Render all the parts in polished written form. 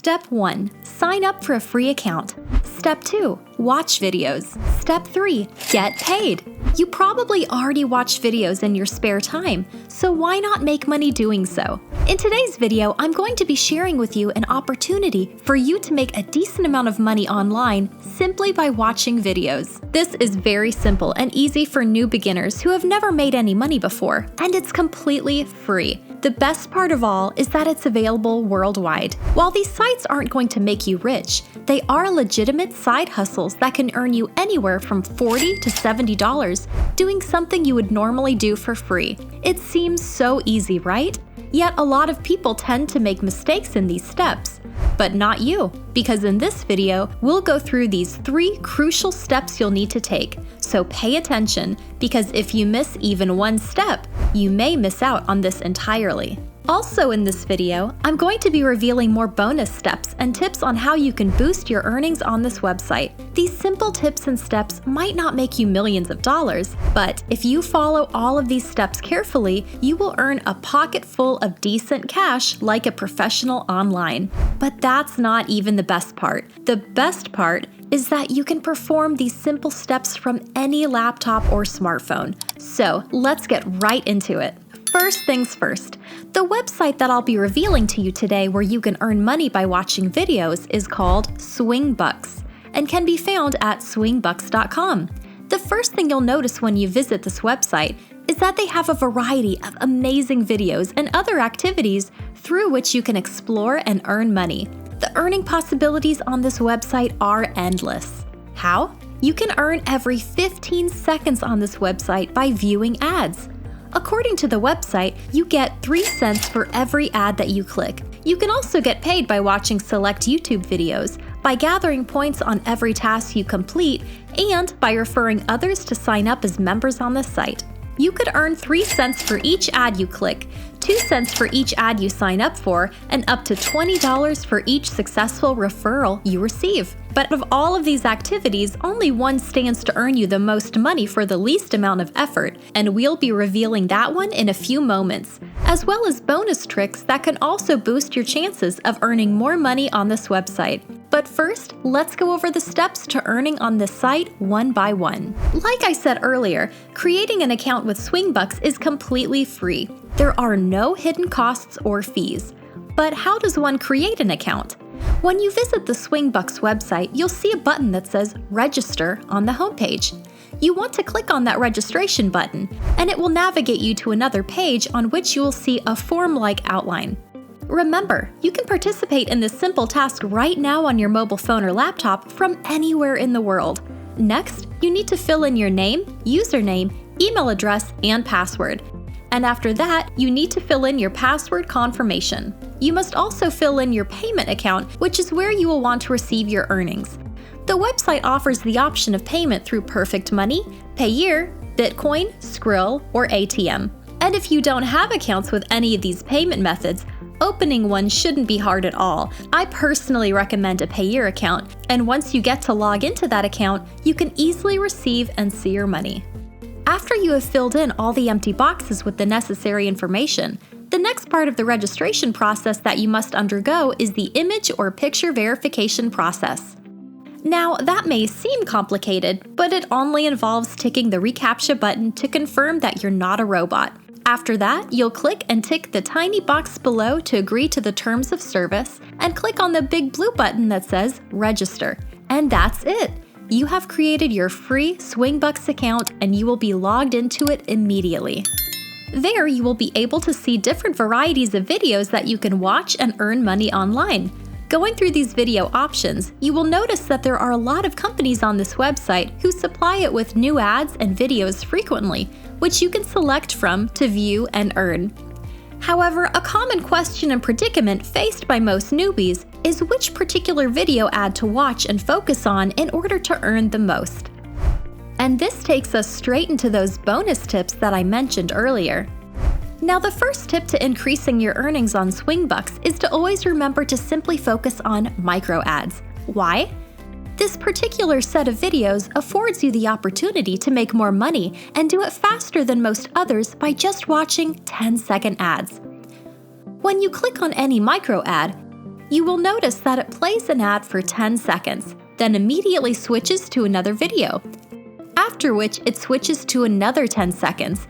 Step 1. Sign up for a free account. Step 2. Watch videos. Step 3. Get paid. You probably already watch videos in your spare time, so why not make money doing so? In today's video, I'm going to be sharing with you an opportunity for you to make a decent amount of money online simply by watching videos. This is very simple and easy for new beginners who have never made any money before, and it's completely free. The best part of all is that it's available worldwide. While these sites aren't going to make you rich, they are legitimate side hustles that can earn you anywhere from $40 to $70 doing something you would normally do for free. It seems so easy, right? Yet a lot of people tend to make mistakes in these steps. But not you, because in this video, we'll go through these 3 crucial steps you'll need to take. So pay attention, because if you miss even one step, you may miss out on this entirely. Also in this video, I'm going to be revealing more bonus steps and tips on how you can boost your earnings on this website. These simple tips and steps might not make you millions of dollars, but if you follow all of these steps carefully, you will earn a pocket full of decent cash like a professional online. But that's not even the best part. The best part is that you can perform these simple steps from any laptop or smartphone. So let's get right into it. First things first, the website that I'll be revealing to you today where you can earn money by watching videos is called Swingbucks and can be found at swingbucks.com. The first thing you'll notice when you visit this website is that they have a variety of amazing videos and other activities through which you can explore and earn money. The earning possibilities on this website are endless. How? You can earn every 15 seconds on this website by viewing ads. According to the website, you get 3 cents for every ad that you click. You can also get paid by watching select YouTube videos, by gathering points on every task you complete, and by referring others to sign up as members on the site. You could earn 3 cents for each ad you click, 2 cents for each ad you sign up for, and up to $20 for each successful referral you receive. But of all of these activities, only one stands to earn you the most money for the least amount of effort, and we'll be revealing that one in a few moments, as well as bonus tricks that can also boost your chances of earning more money on this website. But first, let's go over the steps to earning on this site one by one. Like I said earlier, creating an account with Swingbucks is completely free. There are no hidden costs or fees. But how does one create an account? When you visit the Swingbucks website, you'll see a button that says Register on the homepage. You want to click on that registration button, and it will navigate you to another page on which you will see a form-like outline. Remember, you can participate in this simple task right now on your mobile phone or laptop from anywhere in the world. Next, you need to fill in your name, username, email address, and password. And after that, you need to fill in your password confirmation. You must also fill in your payment account, which is where you will want to receive your earnings. The website offers the option of payment through Perfect Money, Payeer, Bitcoin, Skrill, or ATM. And if you don't have accounts with any of these payment methods, opening one shouldn't be hard at all. I personally recommend a Payeer account, and once you get to log into that account, you can easily receive and see your money. After you have filled in all the empty boxes with the necessary information, the next part of the registration process that you must undergo is the image or picture verification process. Now, that may seem complicated, but it only involves ticking the reCAPTCHA button to confirm that you're not a robot. After that, you'll click and tick the tiny box below to agree to the terms of service, and click on the big blue button that says Register. And that's it! You have created your free Swingbucks account, and you will be logged into it immediately. There, you will be able to see different varieties of videos that you can watch and earn money online. Going through these video options, you will notice that there are a lot of companies on this website who supply it with new ads and videos frequently, which you can select from to view and earn. However, a common question and predicament faced by most newbies is which particular video ad to watch and focus on in order to earn the most. And this takes us straight into those bonus tips that I mentioned earlier. Now, the first tip to increasing your earnings on Swingbucks is to always remember to simply focus on micro ads. Why? This particular set of videos affords you the opportunity to make more money and do it faster than most others by just watching 10-second ads. When you click on any micro ad, you will notice that it plays an ad for 10 seconds, then immediately switches to another video, after which it switches to another 10 seconds,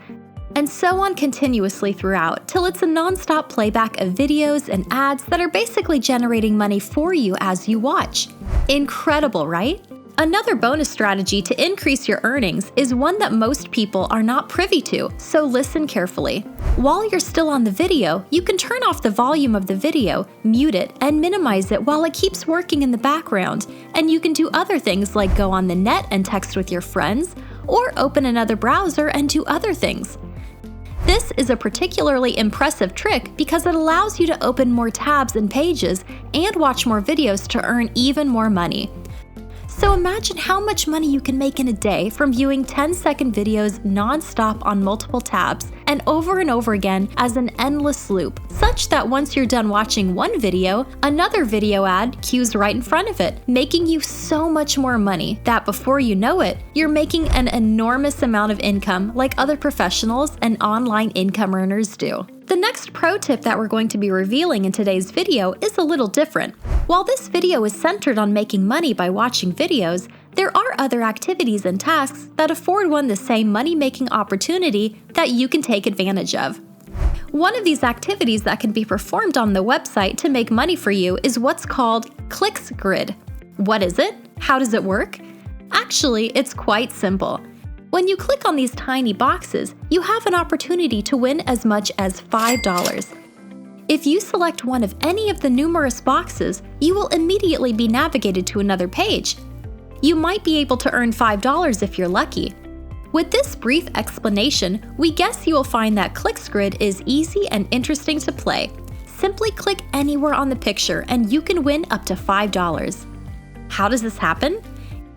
and so on continuously throughout till it's a non-stop playback of videos and ads that are basically generating money for you as you watch. Incredible, right? Another bonus strategy to increase your earnings is one that most people are not privy to, so listen carefully. While you're still on the video, you can turn off the volume of the video, mute it, and minimize it while it keeps working in the background, and you can do other things like go on the net and text with your friends, or open another browser and do other things. This is a particularly impressive trick because it allows you to open more tabs and pages and watch more videos to earn even more money. So imagine how much money you can make in a day from viewing 10-second videos non-stop on multiple tabs and over again as an endless loop, such that once you're done watching one video, another video ad cues right in front of it, making you so much more money that before you know it, you're making an enormous amount of income like other professionals and online income earners do. The next pro tip that we're going to be revealing in today's video is a little different. While this video is centered on making money by watching videos, there are other activities and tasks that afford one the same money-making opportunity that you can take advantage of. One of these activities that can be performed on the website to make money for you is what's called Clicks Grid. What is it? How does it work? Actually, it's quite simple. When you click on these tiny boxes, you have an opportunity to win as much as $5. If you select one of any of the numerous boxes, you will immediately be navigated to another page. You might be able to earn $5 if you're lucky. With this brief explanation, we guess you will find that Clicks Grid is easy and interesting to play. Simply click anywhere on the picture and you can win up to $5. How does this happen?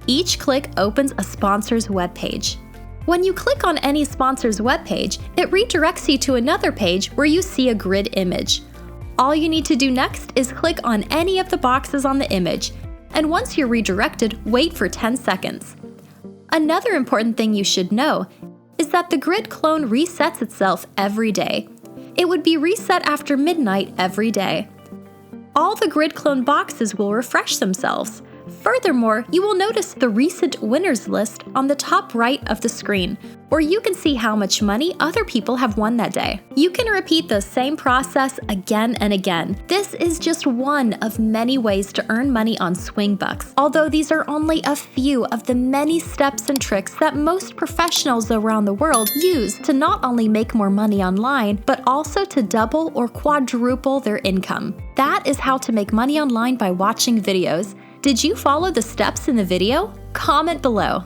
Each click opens a sponsor's webpage. When you click on any sponsor's webpage, it redirects you to another page where you see a grid image. All you need to do next is click on any of the boxes on the image, and once you're redirected, wait for 10 seconds. Another important thing you should know is that the grid clone resets itself every day. It would be reset after midnight every day. All the grid clone boxes will refresh themselves. Furthermore, you will notice the recent winners list on the top right of the screen, where you can see how much money other people have won that day. You can repeat the same process again and again. This is just one of many ways to earn money on Swingbucks, although these are only a few of the many steps and tricks that most professionals around the world use to not only make more money online, but also to double or quadruple their income. That is how to make money online by watching videos. Did you follow the steps in the video? Comment below.